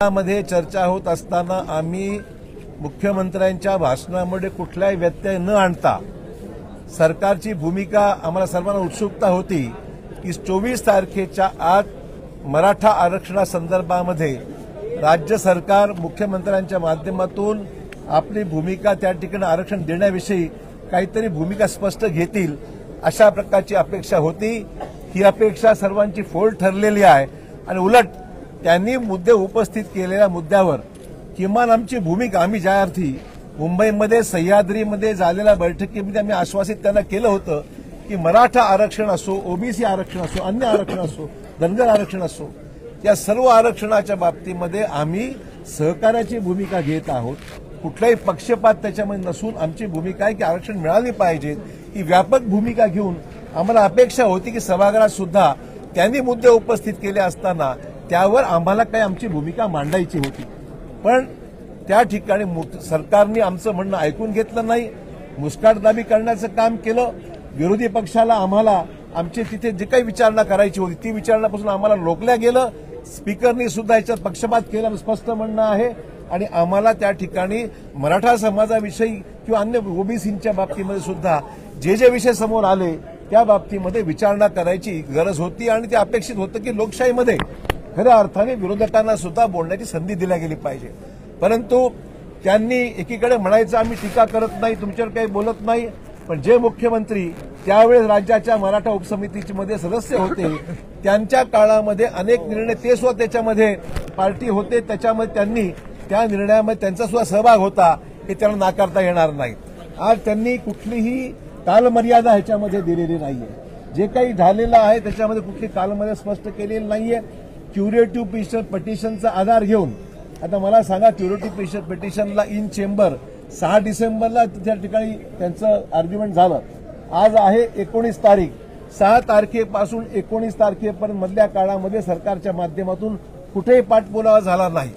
मध्ये चर्चा होत असताना आम्ही मुख्यमंत्र्यांच्या भाषणामध्ये कुठलाही व्यत्यय न आणता सरकारची भूमिका आम्हाला सर्वांना उत्सुकता होती की 24 तारखेच्या आत मराठा आरक्षणासंदर्भामध्ये राज्य सरकार मुख्यमंत्र्यांच्या माध्यमातून आपली भूमिका त्या ठिकाणी आरक्षण देण्याविषयी काहीतरी भूमिका स्पष्ट घेतील अशा प्रकारची अपेक्षा होती। ही अपेक्षा सर्वांची फोल ठरलेली आहे आणि उलट त्यांनी मुद्दे उपस्थित केलेल्या मुद्द्यावर किमान आमची भूमिका आम्ही ज्या अर्थी मुंबईमध्ये सह्याद्रीमध्ये झालेल्या बैठकीमध्ये आम्ही आश्वासित त्यांना केलं होतं की मराठा आरक्षण असो, ओबीसी आरक्षण असो, अन्य आरक्षण असो, धनगर आरक्षण असो, या सर्व आरक्षणाच्या बाबतीमध्ये आम्ही सहकार्याची भूमिका घेत आहोत। कुठलाही पक्षपात त्याच्यामध्ये नसून आमची भूमिका आहे की आरक्षण मिळाले पाहिजे। ही व्यापक भूमिका घेऊन आम्हाला अपेक्षा होती की सभागृहात सुद्धा त्यांनी मुद्दे उपस्थित केले असताना त्यावर आम्हाला काही आमची भूमिका मांडायची होती, पण त्या ठिकाणी सरकारने आमचं म्हणणं ऐकून घेतलं नाही, मुस्काटदाबी करण्याचं काम केलं। विरोधी पक्षाला आम्हाला आमची तिथे जे काही विचारणा करायची होती ती विचारण्यापासून आम्हाला रोखलं गेलं। स्पीकरनी सुद्धा याच्यात पक्षपात केला स्पष्ट म्हणणं आहे आणि आम्हाला त्या ठिकाणी मराठा समाजाविषयी किंवा अन्य ओबीसींच्या बाबतीमध्ये सुद्धा जे विषय समोर आले त्या बाबतीमध्ये विचारणा करायची गरज होती आणि ते अपेक्षित होतं की लोकशाहीमध्ये खऱ्या अर्थाने विरोधकांना सुद्धा बोलण्याची संधी दिल्या गेली पाहिजे। परंतु त्यांनी एकीकडे म्हणायचं आम्ही टीका करत नाही, तुमच्यावर काही बोलत नाही, पण जे मुख्यमंत्री त्यावेळेस राज्याच्या मराठा उपसमितीमध्ये सदस्य होते त्यांच्या काळामध्ये अनेक निर्णय ते सुद्धा त्याच्यामध्ये पार्टी होते, त्याच्यामध्ये त्यांनी त्या निर्णयामध्ये त्यांचा सुद्धा सहभाग होता हे त्यांना नाकारता येणार नाही। आज त्यांनी कुठलीही कालमर्यादा ह्याच्यामध्ये दिलेली नाहीये, जे काही झालेलं आहे त्याच्यामध्ये कुठली कालमर्यादा स्पष्ट केलेली नाहीये। क्युरेटिव्ह पिटिशनचा आधार घेऊन आता मला सांगा, क्युरेटिव्ह पिटिशनला इन चेंबर 6 डिसेंबरला त्या ठिकाणी त्यांचं आर्ग्युमेंट झालं। आज आहे 19 तारीख, 6 तारखेपासून 19 तारखेपर्यंत मधल्या काळामध्ये सरकारच्या माध्यमातून कुठेही पाठपुरावा झाला नाही।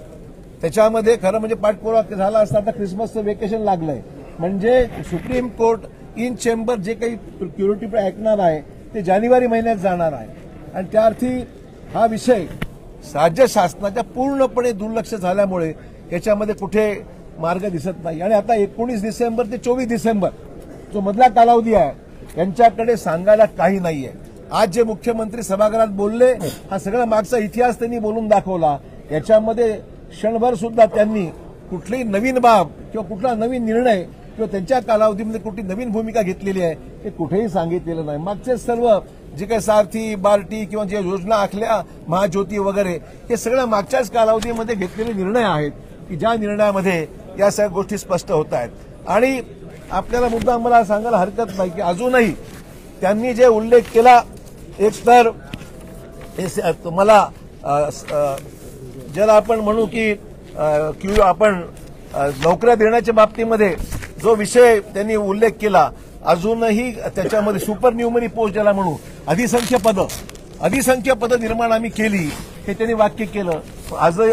त्याच्यामध्ये खरं म्हणजे पाठपुरावा झाला असता तर क्रिसमसचं वेकेशन लागलंय, म्हणजे सुप्रीम कोर्ट इन चेंबर जे काही क्युरेटिव्ह ऐकणार आहे ते जानेवारी महिन्यात जाणार आहे आणि त्या अर्थी हा विषय राज्य शासनाच्या पूर्णपणे दुर्लक्ष झाल्यामुळे याच्यामध्ये कुठे मार्ग दिसत नाही। आणि आता 19 डिसेंबर ते 24 डिसेंबर जो मधला कालावधी आहे यांच्याकडे सांगायला काही नाहीये। आज जे मुख्यमंत्री सभागृहात बोलले हा सगळा मागचा इतिहास त्यांनी बोलून दाखवला। याच्यामध्ये क्षणभर सुद्धा त्यांनी कुठलीही नवीन बाब किंवा कुठला नवीन निर्णय किंवा त्यांच्या कालावधीमध्ये कुठली नवीन भूमिका घेतलेली आहे हे कुठेही सांगितलेलं नाही। मागचे सर्व जे काही सारथी बार्टी किंवा जे योजना आखल्या महाज्योती वगैरे हे सगळ्या मागच्याच कालावधीमध्ये घेतलेले निर्णय आहेत की ज्या निर्णयामध्ये या सगळ्या गोष्टी स्पष्ट होत आहेत। आणि आपल्याला मुद्दा मला सांगायला हरकत नाही की अजूनही त्यांनी जे उल्लेख केला एक तर तुम्हाला ज्याला आपण म्हणू की आपण नोकऱ्या देण्याच्या बाबतीमध्ये जो विषय त्यांनी उल्लेख केला अजूनही त्याच्यामध्ये सुपर न्यूमरी पोस्ट ज्याला म्हणू अधिसंख्य पदं निर्माण आम्ही केली हे त्यांनी वाक्य केलं।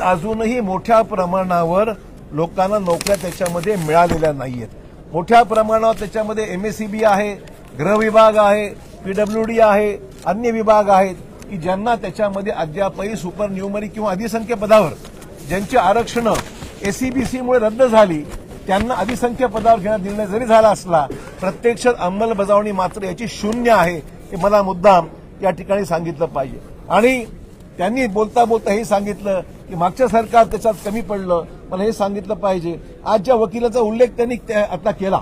अजूनही मोठ्या प्रमाणावर लोकांना नोकऱ्या त्याच्यामध्ये मिळालेल्या नाहीयेत। मोठ्या प्रमाणावर त्याच्यामध्ये एमएससीबी आहे, गृह विभाग आहे, पीडब्ल्यूडी आहे, अन्य विभाग आहेत की ज्यांना त्याच्यामध्ये अद्यापही सुपर न्यूमरी किंवा अधिसंख्य पदावर ज्यांची आरक्षणं एसईबीसीमुळे रद्द झाली त्यांना अधिसंख्य पदावर घेण्याचा निर्णय जरी झाला असला प्रत्यक्षात अंमलबजावणी मात्र याची शून्य आहे हे मला मुद्दाम या ठिकाणी सांगितलं पाहिजे। आणि त्यांनी बोलता बोलता हे सांगितलं की मागच्या सरकार त्याच्यात कमी पडलं, मला हे सांगितलं पाहिजे। आज ज्या वकिलाचा उल्लेख त्यांनी आता केला,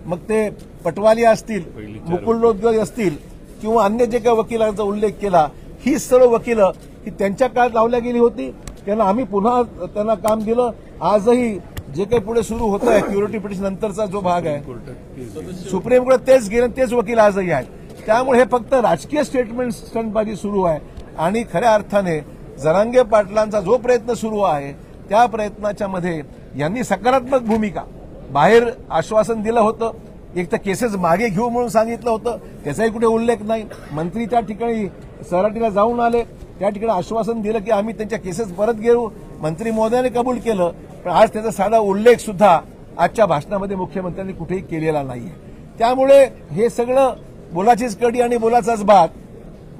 मग ते पटवाली असतील, मुकुल रोहतगी असतील किंवा अन्य जे काही वकिलांचा उल्लेख केला, ही सर्व वकिलं ही त्यांच्या काळात लावल्या गेली होती, त्यांना आम्ही पुन्हा त्यांना काम दिलं। आजही जे काही पुढे सुरू होत आहे क्युरेटिव्ह पिटिशन नंतरचा जो भाग आहे सुप्रीम कोर्टात तेच गेले, तेच वकील आजही आहेत। त्यामुळे हे फक्त राजकीय स्टंटबाजी सुरू आहे आणि खऱ्या अर्थाने जरांगे पाटलांचा जो प्रयत्न सुरू आहे त्या प्रयत्नाच्या मध्ये यांनी सकारात्मक भूमिका बाहेर आश्वासन दिलं होतं, एक तर केसेस मागे घेऊ म्हणून सांगितलं होतं त्याचाही कुठे उल्लेख नाही। मंत्री त्या ठिकाणी सराटीला जाऊन आले, त्या ठिकाणी आश्वासन दिलं की आम्ही त्यांच्या केसेस परत घेऊ, मंत्री महोदयाने कबूल केलं, पण आज त्याचा साधा उल्लेख सुद्धा आजच्या भाषणामध्ये मुख्यमंत्र्यांनी कुठेही केलेला नाहीये। त्यामुळे हे सगळं बोलाचीच कडी आणि बोलाचाच भात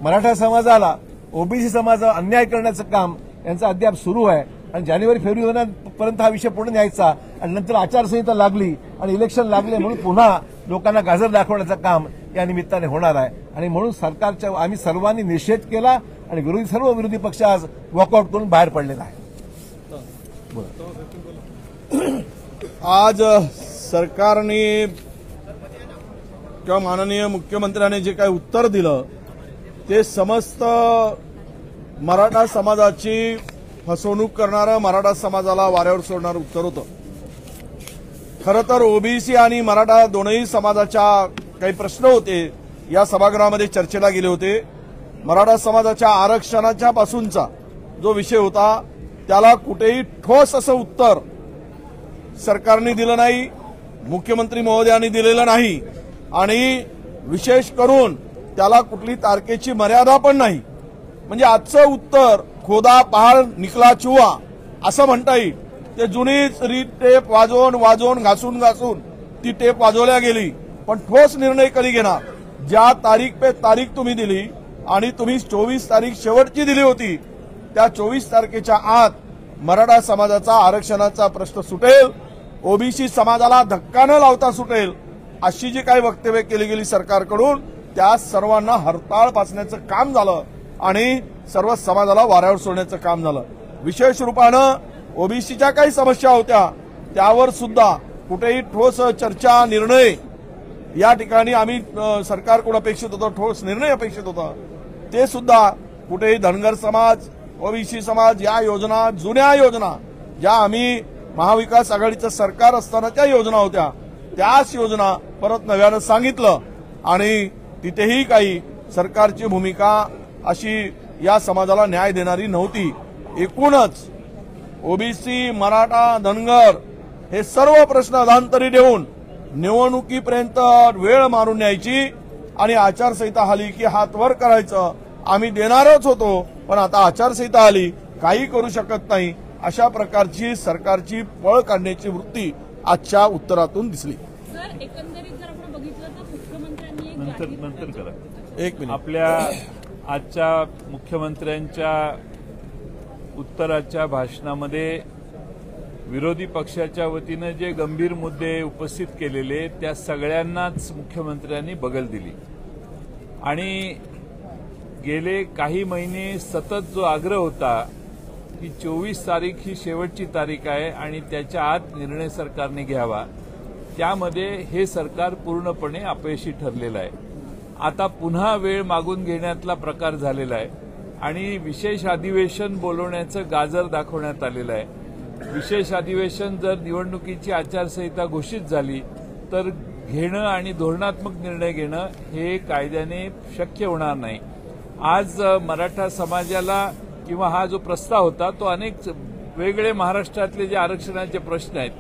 मराठा समाजाला ओबीसी समाजावर अन्याय करण्याचं काम यांचं अद्याप सुरू आहे आणि जानेवारी फेब्रुवारीपर्यंत हा विषय पुढे न्यायचा आणि नंतर आचारसंहिता लागली आणि इलेक्शन लागले म्हणून पुन्हा लोकांना गाजर दाखवण्याचं काम या निमित्ताने होणार आहे. आणि म्हणून सरकारच्या आम्ही सर्वांनी निषेध केला आणि सर्व विरोधी पक्ष आज वॉकआउट करून बाहेर पडलेला आहे. आज सरकारने किंवा माननीय मुख्यमंत्र्यांनी जे काही उत्तर दिलं ते समस्त मराठा समाजाची फसवणूक करणारं, मराठा समाजाला वाऱ्यावर सोडणारं उत्तर होतं. खरं तर ओबीसी आणि मराठा दोनही समाजाच्या काही प्रश्न होते या सभागृहामध्ये चर्चेला गेले होते. मराठा समाजाच्या आरक्षणाच्या पासूनचा जो विषय होता त्याला कुठेही ठोस असं उत्तर सरकारने दिलं नाही, मुख्यमंत्री महोदयांनी दिलेलं नाही आणि विशेष करून त्याला कुठली तारखेची मर्यादा पण नाही. म्हणजे आजचं उत्तर खोदा पहाड निकला चुहा असं म्हणता येईल. ते जुनीच रीत टेप वाजवून घासून ती टेप वाजवल्या गेली. पण ठोस निर्णय कधी घेणार? ज्या तारीख पे तारीख तुम्ही दिली आणि तुम्ही 24 तारीख शेवटची दिली होती त्या 24 तारखेच्या आत मराठा समाजाचा आरक्षणाचा प्रश्न सुटेल, ओबीसी समाजाला धक्का न लावता सुटेल अशी जी काही वक्तव्य केली गेली सरकारकडून त्या सर्वांना हरताळ पाचण्याचं काम झालं आणि सर्व समाजाला वाऱ्यावर सोडण्याचं काम झालं. विशेष रूपानं ओबीसीच्या काही समस्या होत्या त्यावर सुद्धा कुठेही ठोस चर्चा निर्णय या ठिकाणी आम्ही सरकारकडून अपेक्षित होतो, ठोस निर्णय अपेक्षित होता. ते सुद्धा कुठेही धनगर समाज, ओबीसी समाज या योजना, जुन्या योजना ज्या आम्ही महाविकास आघाडीचं सरकार असतानाच्या योजना होत्या त्याच योजना परत नव्यानं सांगितलं आणि तिथेही काही सरकारची भूमिका अशी या समाजाला न्याय देणारी नव्हती. एकूणच ओबीसी, मराठा, धनगर हे सर्व प्रश्न अधांतरी ठेवून निवडणुकीपर्यंत वेळ मारून न्यायची आणि आचारसंहिता आली की हात वर करायचं आम्ही देणारच होतो. पण आता आचारसंहिता आली, काही करू शकत नाही अशा प्रकारची सरकारची पळ काढण्याची वृत्ती आजच्या उत्तरातून दिसली. सर, एकंदरीत जर आपण बघितलं तर मुख्यमंत्र्यांनी एक मिनिट आपल्या आजच्या मुख्यमंत्र्यांच्या उत्तराच्या भाषणामध्ये विरोधी पक्षाच्या वतीनं जे गंभीर मुद्दे उपस्थित केलेले त्या सगळ्यांनाच मुख्यमंत्र्यांनी बगल दिली आणि गेले काही महिने सतत जो आग्रह होता की 24 तारीख ही शेवटची तारीख आहे आणि त्याच्या आत निर्णय सरकारने घ्यावा, त्यामध्ये हे सरकार पूर्णपणे अपयशी ठरलेलं आहे. आता पुन्हा वेळ मागून घेण्यातला प्रकार झालेला आहे आणि विशेष अधिवेशन बोलवण्याचं गाजर दाखवण्यात आलेलं आहे. विशेष अधिवेशन जर निवडणुकीची आचारसंहिता घोषित झाली तर घेणं आणि धोरणात्मक निर्णय घेणं हे कायद्याने शक्य होणार नाही. आज मराठा समाजाला किंवा हा जो प्रस्ताव होता तो अनेक वेगळे महाराष्ट्रातले जे आरक्षणाचे प्रश्न आहेत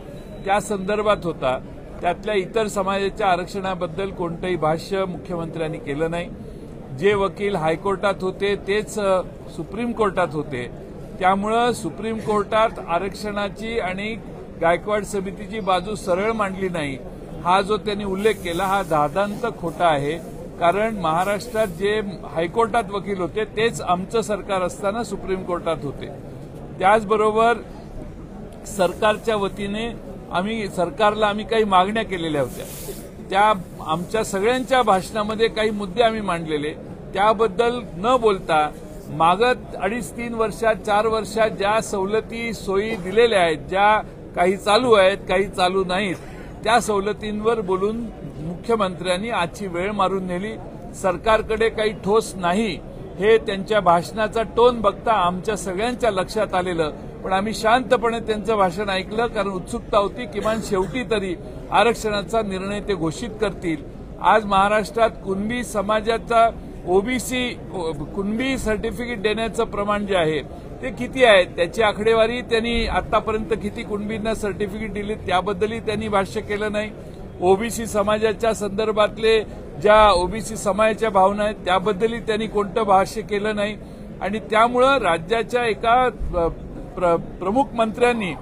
त्या संदर्भात होता. त्यातल्या इतर समाजाच्या आरक्षणाबद्दल कोणतंही भाष्य मुख्यमंत्र्यांनी केलं नाही. जे वकील हायकोर्टात होते तेच सुप्रीम कोर्टात होते. त्यामुळं सुप्रीम कोर्टात आरक्षणाची आणि गायकवाड समितीची बाजू सरळ मांडली नाही हा जो त्यांनी उल्लेख केला हा धादांत खोटा आहे. कारण महाराष्ट्रात जे हायकोर्टात वकील होते तेच आमचं सरकार असताना सुप्रीम कोर्टात होते. त्याचबरोबर सरकारच्या वतीने सरकारला आम्ही काही मागण्या केलेल्या होत्या. त्या आमच्या सगळ्यांच्या भाषणामध्ये काही मुद्दे आम्ही मांडलेले त्याबद्दल न बोलता मागत 2.5-3 वर्षात 4 वर्षात ज्या सवलती सोयी दिलेल्या आहेत, ज्या काही चालू आहेत काही चालू नाहीत, त्या सवलतींवर बोलून मुख्यमंत्र्यांनी आजची वेळ मारून नेली. सरकारकडे काही ठोस नाही हे त्यांच्या भाषणाचा टोन बघता आमच्या सगळ्यांच्या लक्षात आलेलं. पण आम्ही शांतपणे त्यांचं भाषण ऐकलं कारण उत्सुकता होती किमान शेवटी तरी आरक्षणाचा निर्णय ते घोषित करतील. आज महाराष्ट्रात कुणबी समाजाचा ओबीसी कुणबी सर्टिफिकेट देण्याचं प्रमाण जे आहे ते किती आहे त्याची आकडेवारी त्यांनी आतापर्यंत किती कुणबींना सर्टिफिकेट दिली त्याबद्दलही त्यांनी भाष्य केलं नाही. ओबीसी समाजाच्या संदर्भातले ज्या ओबीसी समाजाच्या भावना आहेत त्याबद्दलही त्यांनी कोणतं भाष्य केलं नाही. आणि त्यामुळं राज्याच्या एका प्रमुख मंत्र्यांनी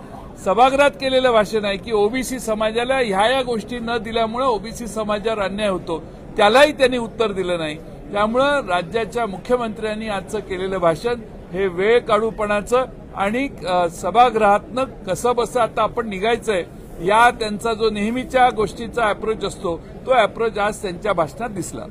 सभागृहात केलेलं भाषण आहे की ओबीसी समाजाला ह्या गोष्टी न दिल्यामुळे ओबीसी समाजावर अन्याय होतो, त्यालाही त्यांनी उत्तर दिलं नाही. त्यामुळं राज्याच्या मुख्यमंत्र्यांनी आजचं केलेलं भाषण हे वेळ काढूपणाचं आणि सभागृहातनं कसं बसं आता आपण निघायचंय या त्यांचा जो नेहमीच्या गोष्टीचा अप्रोच असतो तो अप्रोच आज त्यांच्या भाषणात दिसला.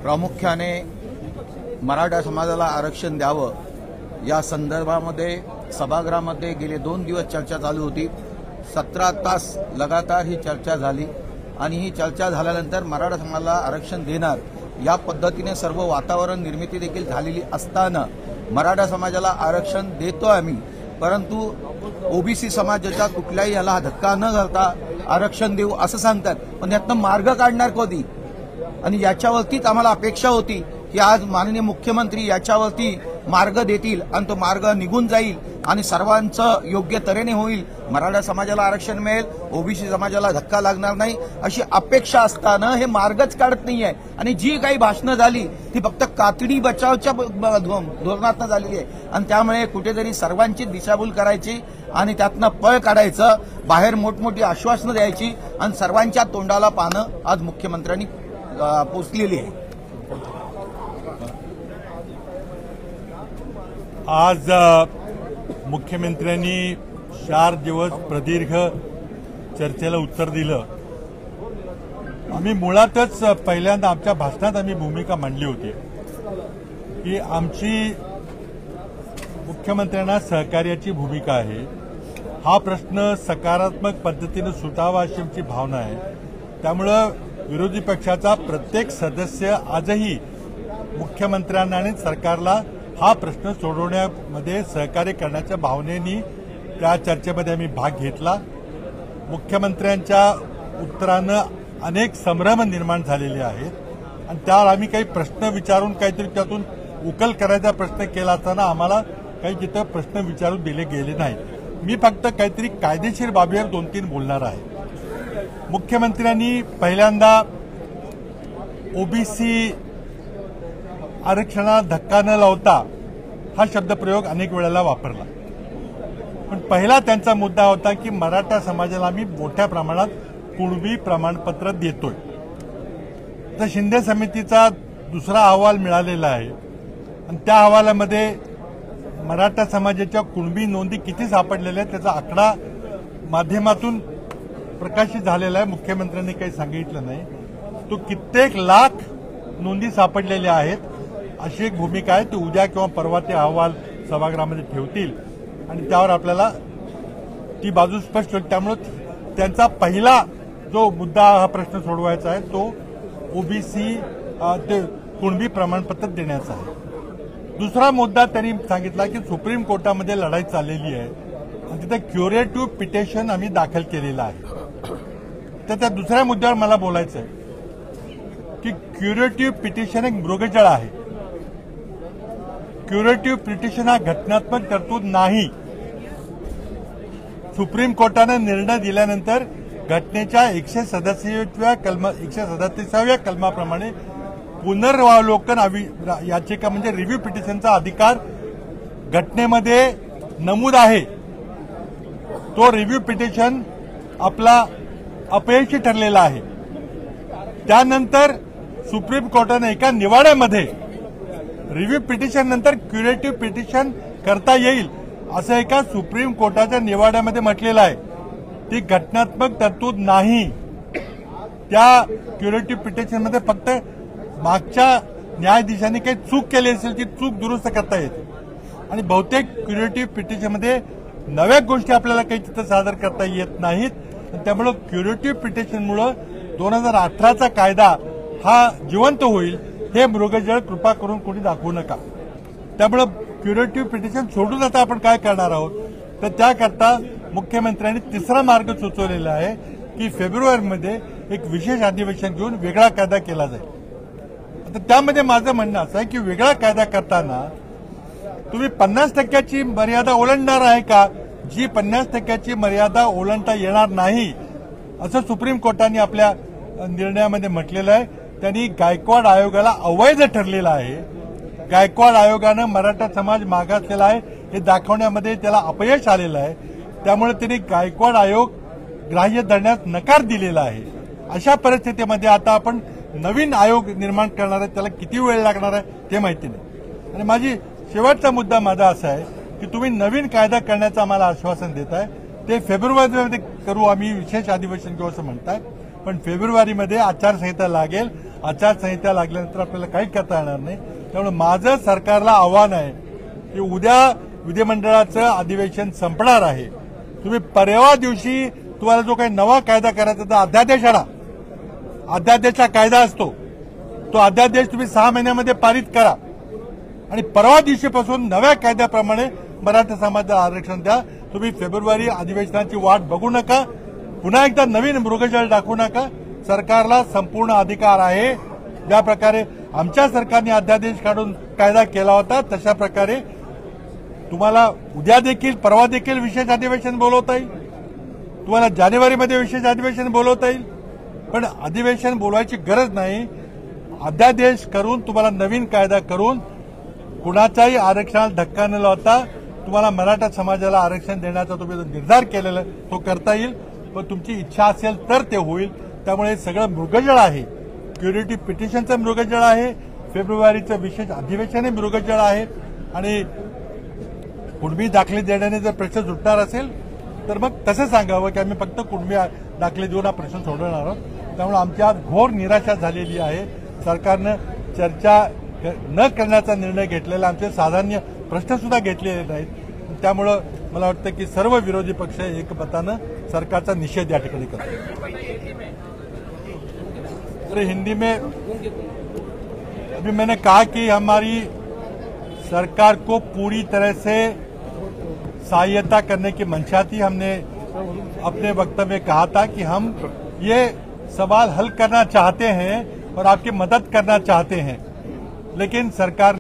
प्रामुख्याने मराठा समाजाला आरक्षण द्यावं या संदर्भामध्ये सभागृहामध्ये गेले 2 दिवस चर्चा चालू होती. 17 तास लगातार ही चर्चा झाली आणि ही चर्चा झाल्यानंतर मराठा समाजाला आरक्षण देणार या पद्धतीने सर्व वातावरण निर्मिती देखील झालेली असताना मराठा समाजाला आरक्षण देतो आम्ही, परंतु ओबीसी समाजाच्या कुठल्याही याला धक्का न घालता आरक्षण देऊ असं सांगतात. पण यातनं मार्ग काढणार कधी? आणि याच्यावरतीच आम्हाला अपेक्षा होती की आज माननीय मुख्यमंत्री याच्यावरती मार्ग देतील आणि तो मार्ग निघून जाईल आणि सर्वांचं योग्य तऱ्हेने होईल. मराठा समाजाला आरक्षण मिळेल, ओबीसी समाजाला धक्का लागणार नाही अशी अपेक्षा असताना हे मार्गच काढत नाहीये. आणि जी काही भाषणं झाली ती फक्त कातडी बचावच्या धोरणातनं झालेली आहे आणि त्यामुळे कुठेतरी सर्वांची दिशाभूल करायची आणि त्यातनं पळ काढायचं, बाहेर मोठमोठी आश्वासनं द्यायची आणि सर्वांच्या तोंडाला पानं आज मुख्यमंत्र्यांनी पोचलेली आहे. आज मुख्यमंत्र्यांनी 4 दिवस प्रदीर्घ चर्चेला उत्तर दिलं. आम्ही मुळातच पहिल्यांदा आमच्या भाषणात आम्ही भूमिका मांडली होती की आमची मुख्यमंत्र्यांना सहकार्याची भूमिका आहे. हा प्रश्न सकारात्मक पद्धतीने सुटावा अशी आमची भावना आहे. त्यामुळं विरोधी पक्षाचा प्रत्येक सदस्य आजही मुख्यमंत्र्यांना आणि सरकारला हा प्रश्न सोडवण्यामध्ये सहकार्य करण्याच्या भावनेनी त्या चर्चेमध्ये आम्ही भाग घेतला. मुख्यमंत्र्यांच्या उत्तरानं अनेक संभ्रम निर्माण झालेले आहेत आणि त्यावर आम्ही काही प्रश्न विचारून काहीतरी त्यातून उकल करायचा प्रश्न केला असताना आम्हाला काही तिथं प्रश्न विचारून दिले गेले नाही. मी फक्त काहीतरी कायदेशीर बाबीवर 2-3 बोलणार आहे. मुख्यमंत्र्यांनी पहिल्यांदा ओबीसी आरक्षणाला धक्का न लावता हा शब्दप्रयोग अनेक वेळेला वापरला. पण पहिला त्यांचा मुद्दा होता की मराठा समाजाला आम्ही मोठ्या प्रमाणात कुणबी प्रमाणपत्र देतोय. तर शिंदे समितीचा दुसरा अहवाल मिळालेला आहे आणि त्या अहवालामध्ये मराठा समाजाच्या कुणबी नोंदी किती सापडलेल्या आहेत त्याचा आकडा माध्यमातून प्रकाशित झालेला आहे. मुख्यमंत्र्यांनी काही सांगितलं नाही. तो कित्येक लाख नोंदी सापडलेल्या आहेत अशी एक भूमिका आहे. ते उद्या किंवा परवा ते अहवाल सभागृहामध्ये ठेवतील आणि त्यावर आपल्याला ती बाजू स्पष्ट होईल. त्यामुळे त्यांचा पहिला जो मुद्दा हा प्रश्न सोडवायचा आहे तो ओबीसी ते कुणबी प्रमाणपत्र देण्याचा आहे. दुसरा मुद्दा त्यांनी सांगितला की सुप्रीम कोर्टामध्ये लढाई चाललेली आहे आणि तिथे क्युरेटिव्ह पिटिशन आम्ही दाखल केलेलं आहे. तर त्या दुसऱ्या मुद्द्यावर मला बोलायचं आहे की क्युरेटिव्ह पिटिशन एक मृगजळ आहे. क्युरेटिव्ह पिटिशन हा घटनात्मक तरतूद नाही. सुप्रीम कोर्टानं निर्णय दिल्यानंतर घटनेच्या 137व्या कलमाप्रमाणे पुनरावलोकन याचिका म्हणजे रिव्ह्यू पिटिशनचा अधिकार घटनेमध्ये नमूद आहे. तो रिव्ह्यू पिटिशन आपला अपयशी ठरलेला आहे. त्यानंतर सुप्रीम कोर्टाने एका निवाड्यामध्ये रिव्ह्यू पिटिशन नंतर क्युरेटिव्ह पिटिशन करता येईल असं एका सुप्रीम कोर्टाच्या निवाड्यामध्ये म्हटलेलं आहे. ती घटनात्मक तरतूद नाही. त्या क्युरेटिव्ह पिटिशनमध्ये फक्त मागच्या न्यायाधीशांनी काही चूक केली असेल ती चूक दुरुस्त करता येते आणि बहुतेक क्युरेटिव्ह पिटिशनमध्ये नव्या गोष्टी आपल्याला काही तिथं सादर करता येत नाहीत. त्यामुळे क्युरेटिव्ह पिटिशनमुळे 2018चा कायदा हा जिवंत होईल हे मृगजळ कृपा करून कोणी दाखवू नका. त्यामुळे क्युरेटिव्ह पिटिशन सोडून आता आपण काय करणार आहोत तर त्याकरता मुख्यमंत्र्यांनी तिसरा मार्ग सुचवलेला आहे की फेब्रुवारीमध्ये एक विशेष अधिवेशन घेऊन वेगळा कायदा केला जाईल. आता त्यामध्ये माझं म्हणणं असं आहे की वेगळा कायदा करताना तुम्ही 50% मर्यादा ओलांडणार आहे का? जी 50% मर्यादा ओलांडता येणार नाही असं सुप्रीम कोर्टाने आपल्या निर्णयामध्ये म्हटलेलं आहे. त्यांनी गायकवाड आयोगाला अवैध ठरलेला आहे गायकवाड आयोगानं मराठा समाज मागासलेला आहे हे दाखवण्यामध्ये त्याला अपयश आलेलं आहे. त्यामुळे त्यांनी गायकवाड आयोग ग्राह्य धरण्यास नकार दिलेला आहे. अशा परिस्थितीमध्ये आता आपण नवीन आयोग निर्माण करणार आहे, त्याला किती वेळ लागणार आहे ते माहिती नाही. आणि माझी शेवटचा मुद्दा माझा असा आहे की तुम्ही नवीन कायदा करण्याचं आम्हाला आश्वासन देताय, ते फेब्रुवारीमध्ये करू, आम्ही विशेष अधिवेशन घेऊ असं म्हणताय. पण फेब्रुवारीमध्ये आचारसंहिता लागेल, आचारसंहिता लागल्यानंतर आपल्याला काही करता येणार नाही. त्यामुळे माझं सरकारला आव्हान आहे की उद्या विधिमंडळाचं अधिवेशन संपणार आहे, तुम्ही परवा दिवशी तुम्हाला जो काही नवा कायदा करायचा तर अध्यादेश आणा. अध्यादेशचा कायदा असतो, तो अध्यादेश तुम्ही 6 महिन्यामध्ये पारित करा आणि परवा दिवशीपासून नव्या कायद्याप्रमाणे मराठा समाजाला आरक्षण द्या. तुम्ही फेब्रुवारी अधिवेशनाची वाट बघू नका, पुन्हा एकदा नवीन मृगजळ दाखवू नका. सरकारला संपूर्ण अधिकार आहे. ज्या प्रकारे आमच्या सरकारने अध्यादेश काढून कायदा केला होता तशा प्रकारे तुम्हाला उद्या देखील परवा देखील विशेष अधिवेशन बोलवता येईल, तुम्हाला जानेवारीमध्ये विशेष अधिवेशन बोलवता येईल. पण अधिवेशन बोलवायची गरज नाही. अध्यादेश करून तुम्हाला नवीन कायदा करून कुणाचाही आरक्षणाला धक्का न लावता तुम्हाला मराठा समाजाला आरक्षण देण्याचा तुम्ही जो निर्धार केलेला तो करता येईल. पण तुमची इच्छा असेल तर ते होईल. त्यामुळे सगळं मृगजळ आहे. क्युरिटी पिटिशनचं मृगजळ आहे, फेब्रुवारीचं विशेष अधिवेशन हे मृगजळ आहे. आणि कुणबी दाखले देण्याने जर प्रश्न सुटणार असेल तर मग तसं सांगावं की आम्ही फक्त कुणबी दाखले देऊन हा प्रश्न सोडवणार आहोत. त्यामुळे आमची आज घोर निराशा झालेली आहे. सरकारनं चर्चा न करण्याचा निर्णय घेतलेला, आमचे साधारण प्रश्न सुद्धा घेतलेले नाहीत. त्यामुळं मला वाटतं की सर्व विरोधी पक्ष एकमतानं सरकारचा निषेध या ठिकाणी करतात. अरे हिंदी में अभी मैंने कहा कि हमारी सरकार को पूरी तरह से सहायता करने की मंशा थी. हमने अपने वक्तव्य में कहा था कि हम ये सवाल हल करना चाहते हैं और आपकी मदद करना चाहते हैं, लेकिन सरकार